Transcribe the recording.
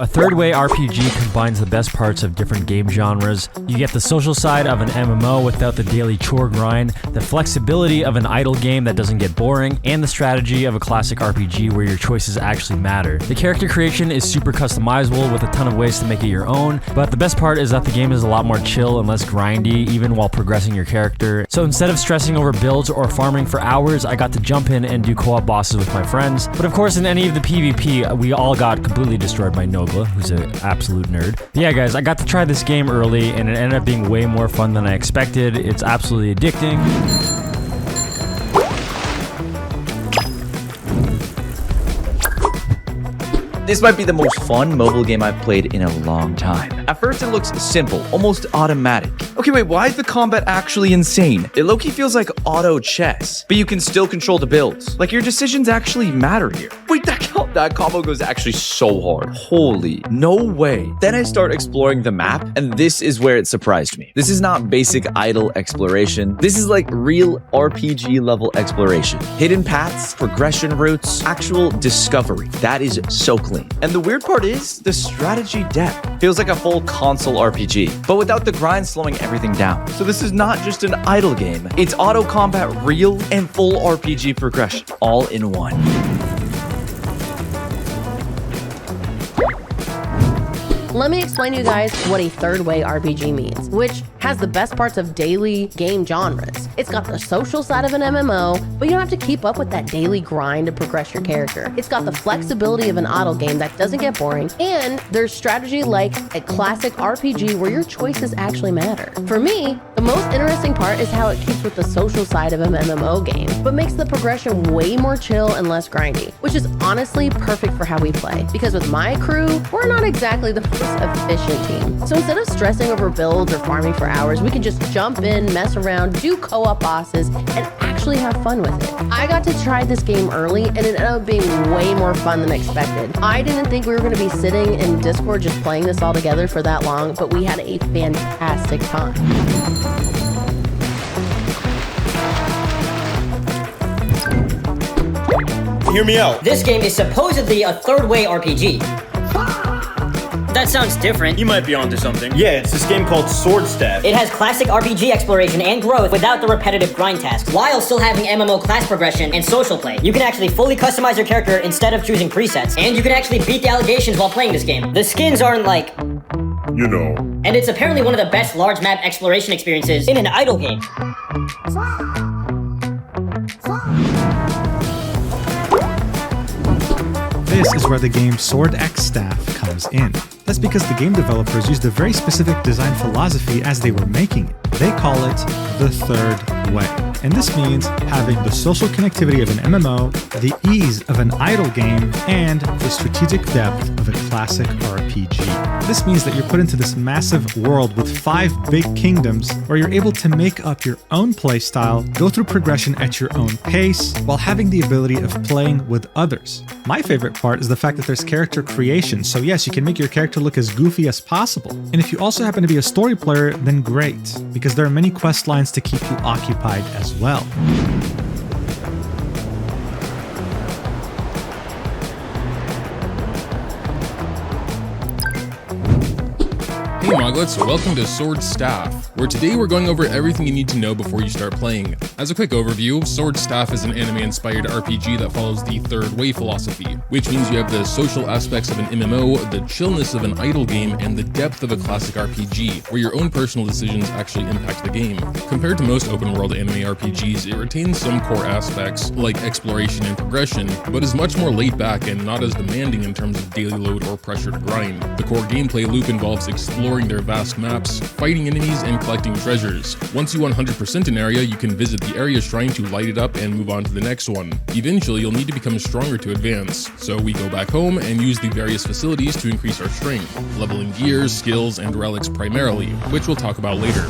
A third-way RPG combines the best parts of different game genres. You get the social side of an MMO without the daily chore grind, the flexibility of an idle game that doesn't get boring, and the strategy of a classic RPG where your choices actually matter. The character creation is super customizable with a ton of ways to make it your own, but the best part is that the game is a lot more chill and less grindy even while progressing your character. So instead of stressing over builds or farming for hours, I got to jump in and do co-op bosses with my friends. But of course, in any of the PvP, we all got completely destroyed by Nogla, who's an absolute nerd. But yeah, guys, I got to try this game early, and it ended up being way more fun than I expected. It's absolutely addicting. This might be the most fun mobile game I've played in a long time. At first it looks simple, almost automatic. Okay, wait, why is the combat actually insane? It low-key feels like auto chess, but you can still control the builds. Like, your decisions actually matter here. Wait, that combo goes actually so hard. Holy, no way. Then I start exploring the map, and this is where it surprised me. This is not basic idle exploration. This is like real RPG level exploration. Hidden paths, progression routes, actual discovery. That is so clean. And the weird part is, the strategy depth feels like a full console RPG, but without the grind slowing everything down. So this is not just an idle game, it's auto combat real and full RPG progression, all in one. Let me explain to you guys what a third-way RPG means, which has the best parts of daily game genres. It's got the social side of an MMO, but you don't have to keep up with that daily grind to progress your character. It's got the flexibility of an idle game that doesn't get boring, and there's strategy like a classic RPG where your choices actually matter. For me, the most interesting part is how it keeps with the social side of an MMO game, but makes the progression way more chill and less grindy, which is honestly perfect for how we play, because with my crew, we're not exactly the most efficient team. So instead of stressing over builds or farming for hours, we can just jump in, mess around, do co-op bosses, and actually have fun with it. I got to try this game early, and it ended up being way more fun than expected. I didn't think we were going to be sitting in Discord just playing this all together for that long, but we had a fantastic time. Hear me out. This game is supposedly a third-way RPG. That sounds different. You might be onto something. Yeah, it's this game called Sword Staff. It has classic RPG exploration and growth without the repetitive grind tasks, while still having MMO class progression and social play. You can actually fully customize your character instead of choosing presets, and you can actually beat the allegations while playing this game. The skins aren't like... you know. And it's apparently one of the best large map exploration experiences in an idle game. This is where the game Sword X Staff comes in. That's because the game developers used a very specific design philosophy as they were making it. They call it the third way. And this means having the social connectivity of an MMO, the ease of an idle game, and the strategic depth of a classic RPG. This means that you're put into this massive world with 5 big kingdoms where you're able to make up your own playstyle, go through progression at your own pace, while having the ability of playing with others. My favorite part is the fact that there's character creation, so yes, you can make your character look as goofy as possible. And if you also happen to be a story player, then great, because there are many quest lines to keep you occupied as well. Hey Moglets, welcome to Sword Staff, where today we're going over everything you need to know before you start playing. As a quick overview, Sword Staff is an anime-inspired RPG that follows the third way philosophy, which means you have the social aspects of an MMO, the chillness of an idle game, and the depth of a classic RPG, where your own personal decisions actually impact the game. Compared to most open-world anime RPGs, it retains some core aspects, like exploration and progression, but is much more laid back and not as demanding in terms of daily load or pressure to grind. The core gameplay loop involves exploring their vast maps, fighting enemies, and collecting treasures. Once you 100% an area, you can visit the area shrine to light it up and move on to the next one. Eventually, you'll need to become stronger to advance, so we go back home and use the various facilities to increase our strength, leveling gears, skills, and relics primarily, which we'll talk about later.